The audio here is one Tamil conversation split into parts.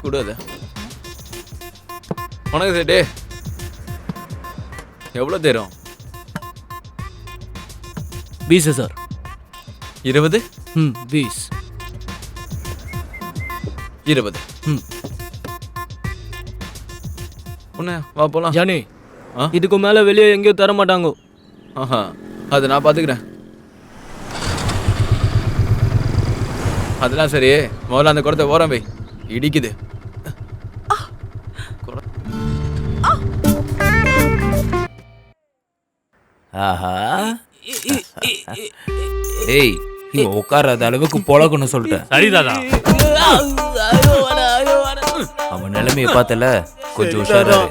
கொடு அதை. வணக்கம் சேட்டே. எவ்வளோ தேரும்? 20,000. 20? 20. 20. உன்ன வா போலாம். ஜானி, இதுக்கு மேல வெளியே எங்கேயும் தர மாட்டாங்க. ஆஹா, அதை நான் பார்த்துக்கிறேன். அதெல்லாம் சரி, முதல்ல அந்த குடத்தை ஓரம் வை, இடிக்குது. ஆஹா, ஏய், இங்க உட்காராத அளவுக்கு பொழக்கணும் சொல்லிட்டேன். சரி தாதா. அவன் நிலைமைய பார்த்தல, கொஞ்சம் உஷாரா இரு.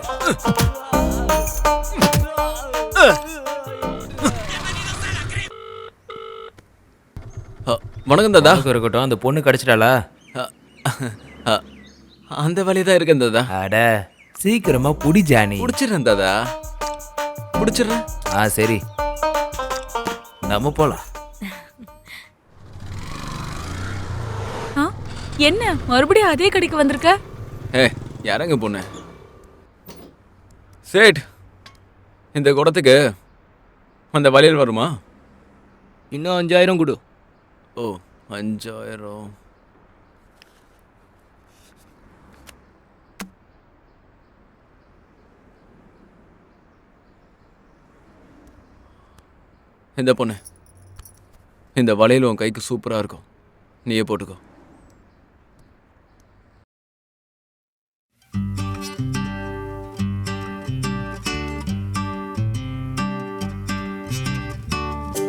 வணக்கம் தாதா. இருக்கட்டும், அந்த பொண்ணு கிடைச்சிட்டாளா? அந்த வழியை தான் இருக்கேன் தாதா. அட சீக்கிரமா புடி ஜானி. பிடிச்சிடுறேன் தாதா, பிடிச்சிடுறேன். சரி, நம்ம போலாம். என்ன மறுபடியும் அதே கடைக்கு வந்திருக்க? யாரங்க பொண்ணு? சேட், இந்த குடத்துக்கு அந்த வளையல் வருமா? இன்னும் 5,000 கொடு. ஓ, 5,000. இந்த பொண்ணு, இந்த வளையல் உன் கைக்கு சூப்பராக இருக்கும், நீயே போட்டுக்கோ.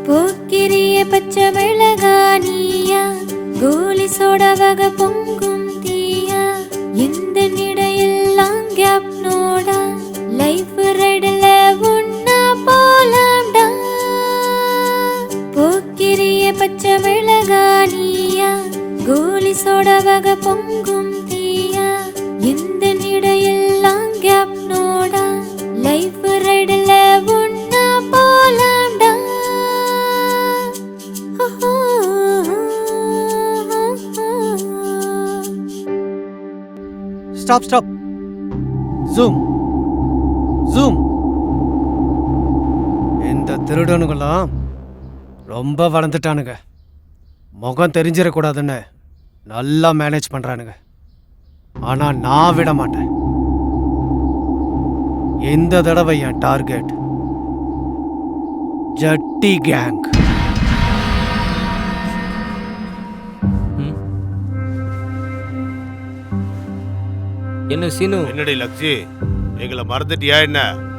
போக்கிரிய பச்சை மிளகானியா, கோலி சோடவக பொங்கும் தீயா, இந்த நிடையெல்லாம் கேப் நோடா, லைஃப் ரெடில் உன்னா போலாம்டா. போக்கிரிய பச்சை மிளகானியா, கோலி சோடவக பொங்கும் தீயா, இந்த நிடையெல்லாம் கேப் நோடா, லைஃப் ரெடில் உன்னா போலாம்டா. Stop stop. Zoom zoom. இந்த திருடனுங்கெல்லாம் ரொம்ப வளர்ந்துட்டானுங்க. முகம் தெரிஞ்சிடக்கூடாதுன்னு நல்லா மேனேஜ் பண்ணுறானுங்க. ஆனால் நான் விட மாட்டேன். இந்த தடவை என் டார்கெட் ஜட்டி கேங். என்ன சீனு? என்னடி லக்ஷி, எங்களை மறந்துட்டியா என்ன?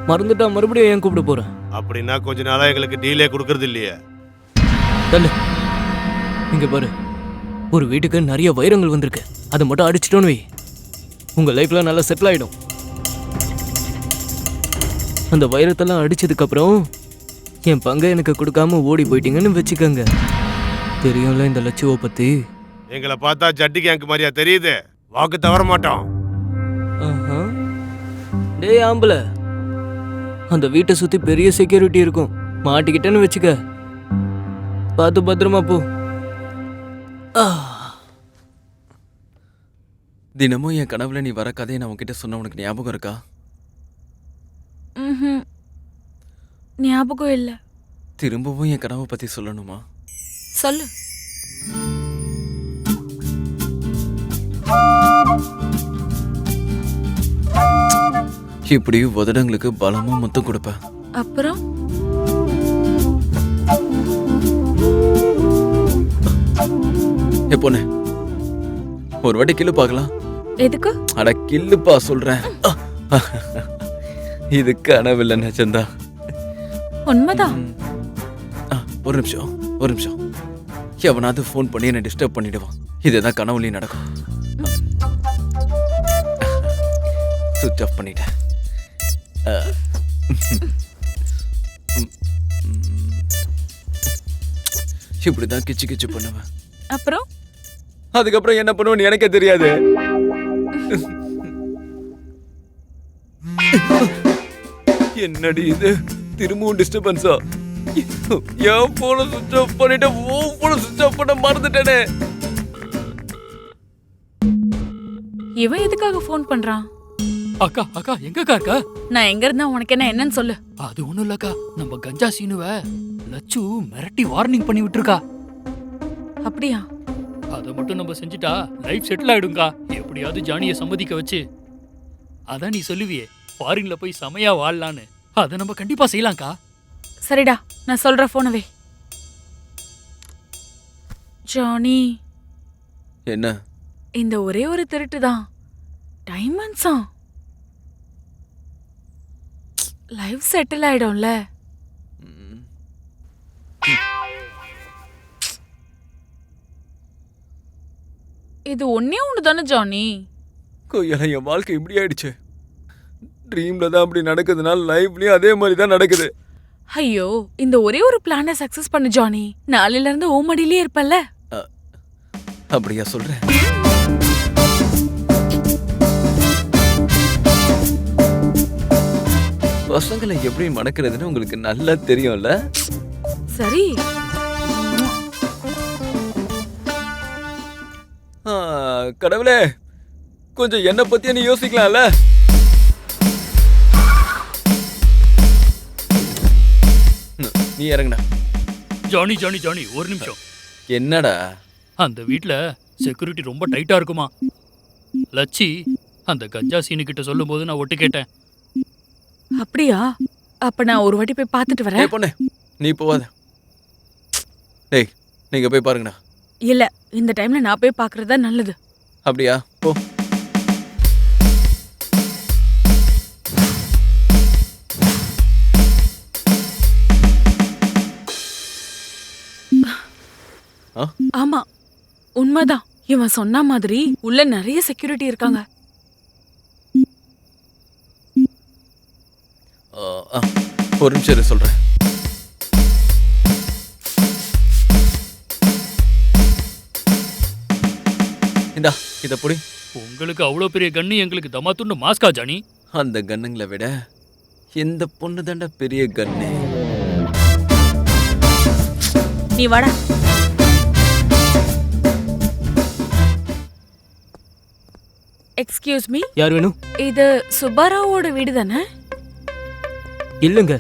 மறந்துட்டா மறுபடியும் ஏன் கூப்பிட போறேன்? அப்படின்னா கொஞ்ச நாளா எங்களுக்கு டீலே கொடுக்கறது இல்லையே. தள்ளு. இங்க பாரு, ஒரு வீட்டுக்கு நிறைய வைரங்கள் வந்திருக்கு. அதை மட்டும் அடிச்சிட்டோன்னு வை, உங்க லைஃப்ல நல்லா செட்டில் ஆயிடும். அந்த வைரத்தெல்லாம் அடிச்சதுக்கு அப்புறம் என் பங்கை எனக்கு கொடுக்காம ஓடி போயிட்டீங்கன்னு வச்சுக்கோங்க. தெரியும்ல இந்த லட்சுவை பத்தி. எங்களை பார்த்தா ஜட்டி கேங்க் மாதிரியா தெரியுது? வாக்கு தவற மாட்டோம். டேய் ஆம்பள, அந்த வீட்டை சுத்தி பெரிய செக்யூரிட்டி இருக்கும். மாட்டிக்கிட்டேன்னு வச்சுக்க, பார்த்து பத்திரமா போ. தினமும் என் கனவுல நீ வர கதையை நான் உன்கிட்ட சொன்ன உனக்கு ஞாபகம் இருக்கா? ஞாபகம் இல்ல. திரும்பவும் என் கனவை பத்தி சொல்லணுமா? சொல்லு. இப்படி உதடங்களுக்கு பலமா முத்தம் கொடுப்பேன். அப்புறம் பொண்ணு, ஒரு வாட்டி கில்லு பார்க்கலாம். எதுக்கு? அட கில்லுப்பா சொல்றேன். இது கனவில்லை, நிஜந்தா. உண்மைதான். ஒரு நிமிஷம். எவனாவது ஃபோன் பண்ணி என்னை டிஸ்டர்ப் பண்ணிடுவான். இதுதான் கனவுலையும் நடக்கும். சுவிட்ச் ஆஃப் பண்ணிட்டேன். இப்படிதான் கிச்சு கிச்சு பண்ணுவேன். அப்புறம் அதுக்கப்புறம் என்ன பண்ணுவேன்னு எனக்கே தெரியாது. என்னடி இது, திரும்பவும் டிஸ்டர்பன்ஸா? என் போன சுவிட்ச் ஆஃப் பண்ணிட்டு உன் போன சுவிட்ச் ஆஃப் பண்ண மறந்துட்டேனே. இவன் எதுக்காக ஃபோன் பண்றான்? அக்கா அக்கா எங்கக்கா இருக்கா? நான் எங்க இருந்தா உனக்கு என்னன்னு சொல்லு. அது ஒண்ணும் இல்லக்கா, நம்ம கஞ்சா சீனுவ லட்சு மிரட்டி வார்னிங் பண்ணி விட்டுருக்கா. அப்படியா? அதை மட்டும் நம்ம செஞ்சுட்டா லைஃப் செட்டில் ஆயிடுங்கா. எப்படியாவது ஜானியை சம்மதிக்க வச்சு, அதான் நீ சொல்லுவியே ஃபாரின்ல போய் செமையா வாழலான்னு, அதை நம்ம கண்டிப்பா செய்யலாம்க்கா. சரிடா, நான் சொல்ற போனவே. ஜானி, என்ன? இந்த ஒரே ஒரு திருட்டு தான், டைமண்ட்ஸா, லைஃப் செட்டில் ஆயிடும்ல. இது ஒன்னே ஒண்ணு தானே ஜானி. கொய்யால என் வாழ்க்கை இப்படி ஆயிடுச்சு. ட்ரீம்ல தான் அப்படி நடக்குதுனால லைஃப்லயும் அதே மாதிரி தான் நடக்குது. ஐயோ, இந்த ஒரே ஒரு பிளானை சக்சஸ் பண்ணு ஜானி. நாளையில இருந்து ஓமடியிலே இருப்பல்ல. அப்படியா சொல்றேன்? பசங்களை எப்படி மணக்கிறதுன்னு உங்களுக்கு நல்லா தெரியும்ல. சரி, கடவுளே, கொஞ்சம் என்ன பத்தியே நீ யோசிக்கலாம்ல. நீ இறங்குடா. ஜானி ஜானி ஜானி ஒரு நிமிஷம். என்னடா? அந்த வீட்ல செக்யூரிட்டி ரொம்ப டைட்டா இருக்குமா. லட்சி அந்த கஞ்சா சீனு கிட்ட சொல்லும் போது நான் ஒட்டு கேட்டேன். அப்படியா? அப்ப நான் ஒரு வாட்டி போய் பார்த்துட்டு வரேன். ஏய் பொண்ணு, நீ போவாத. ஏய், நீங்க போய் பாருங்கடா. இல்ல, இந்த டைம்ல நான் போய் பார்க்கறதா நல்லது. அப்படியா? போ. ஆமா, உண்மைதான். இவன் சொன்ன மாதிரி உள்ள நிறைய செக்யூரிட்டி இருக்காங்க. ஒரு நிமிஷம் இரு, சொல்றேன். இந்தா, இத புடி. உங்களுக்கு அவ்வளோ பெரிய கண்ணு, எங்களுக்கு தமாத்துண்டு மாஸ்கா ஜானி. அந்த கன்னுங்களை விட இந்த பொண்ணு தாண்டா பெரிய கன்னு. நீ வாடா. எக்ஸ்கியூஸ் மீ, யார் வேணும்? இது சுப்பாராவோட வீடு தானே? இல்லங்க,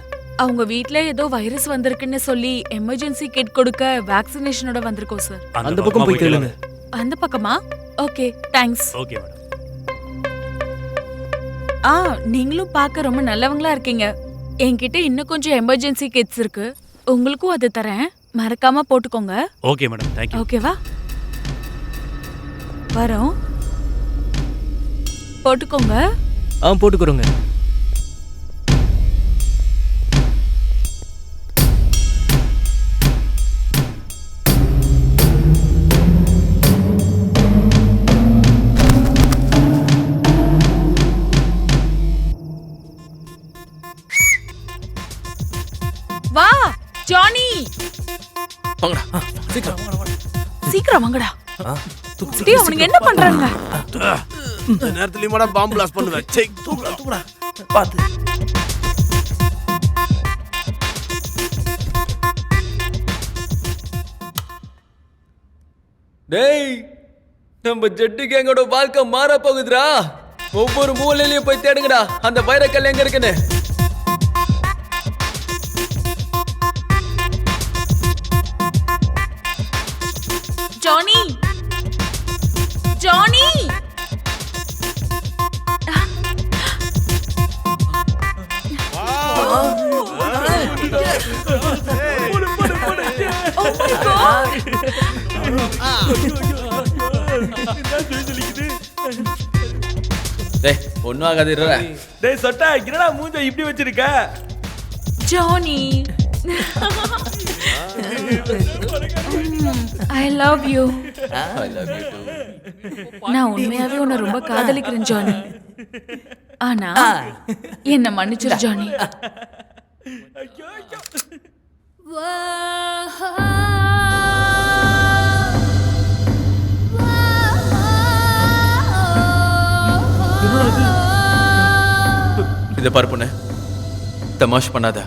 அவங்க வீட்ல ஏதோ வைரஸ் வந்திருக்குன்னு சொல்லி எமர்ஜென்சி கிட் கொடுக்க வேக்சினேஷனோட வந்திருக்கோம் சார். அந்த பக்கம் போய் கேளுங்க. அந்த பக்கமா? Okay, thanks. Okay madam. நீங்களும் பார்க்க ரொம்ப நல்லவங்களா இருக்கீங்க. என்கிட்ட இன்னும் கொஞ்சம் எமர்ஜென்சி கிட்ஸ் இருக்கு, உங்களுக்கும் அது தரேன், மறக்காம போட்டுக்கோங்க. Okay madam, thank you. ஓகேவா? வரோம், போட்டுக்கோங்க. போட்டுக்கிறோங்க. வா ஜானி, வாங்கடா, சீக்கிரம். சீக்கிரம் வாங்கடா. டேய், அவனுங்க என்ன பண்றாங்க? இந்த நேரத்துலயுமாடா பாம்பு பிளாஸ்ட் பண்ணுவேன். சே, தூக்குடா தூக்குடா. பாத்து. டேய், நம்ம ஜெட்டு கேங்கோட வாழ்க்கை மாற போகுதுடா. ஒவ்வொரு மூலையிலயும் போய் தேடுங்கடா அந்த வைரக்கல் எங்க இருக்குன்னு. Johnny, Johnny, oh my God. டேய், ஒண்ணும் ஆகாது, இருடா. டேய் சொட்டா, என்னடா மூஞ்ச இப்படி வச்சிருக்க? Johnny, I love you. I love you too. நான் உண்மையாவே உன்னை ரொம்ப காதலிக்கிறேன் ஜானி. ஆனா என்ன மன்னிச்சிரு ஜானி. இத பாரு பொண்ணு, தமாஷ் பண்ணாத.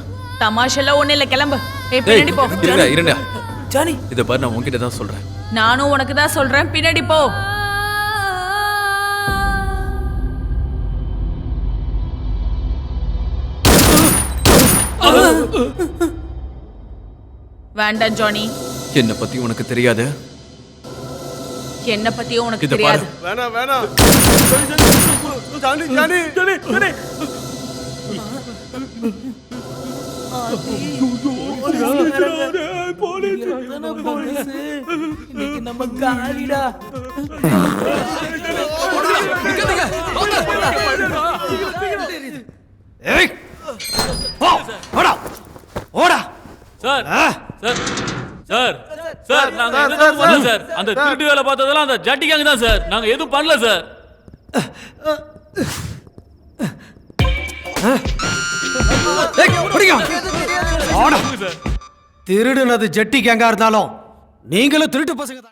தமாஷெல்லாம் ஒண்ணு இல்ல, கிளம்பு. பின்னாடி போ. இருடா இருடா. ஜானி, இத பாரு, நான் உன்கிட்ட தான் சொல்றேன். நானும் உனக்கு தான் சொல்றேன், பின்னாடி போ. வேண்டாம் ஜானி, என்ன பத்தி உனக்கு தெரியாது. என்ன பத்தியும் உனக்கு இத தெரியாது. பாரு. வேணாம் வேணாம் ஜானி ஜானி ஜானி ஜானி நம்ம காலிடா. ஏய் போ ஓடா ஓடா சார் சார் சார் சார் நாங்க எதுவும் பண்ணல சார். அந்த திருட்டு வேலை பார்த்ததெல்லாம் அந்த ஜட்டி கேங் தான் சார். நாங்க எதுவும் பண்ணல சார். திருடுனது ஜெட்டி கேங்கா இருந்தாலும் நீங்களும் திருட்டு பசங்க தான்.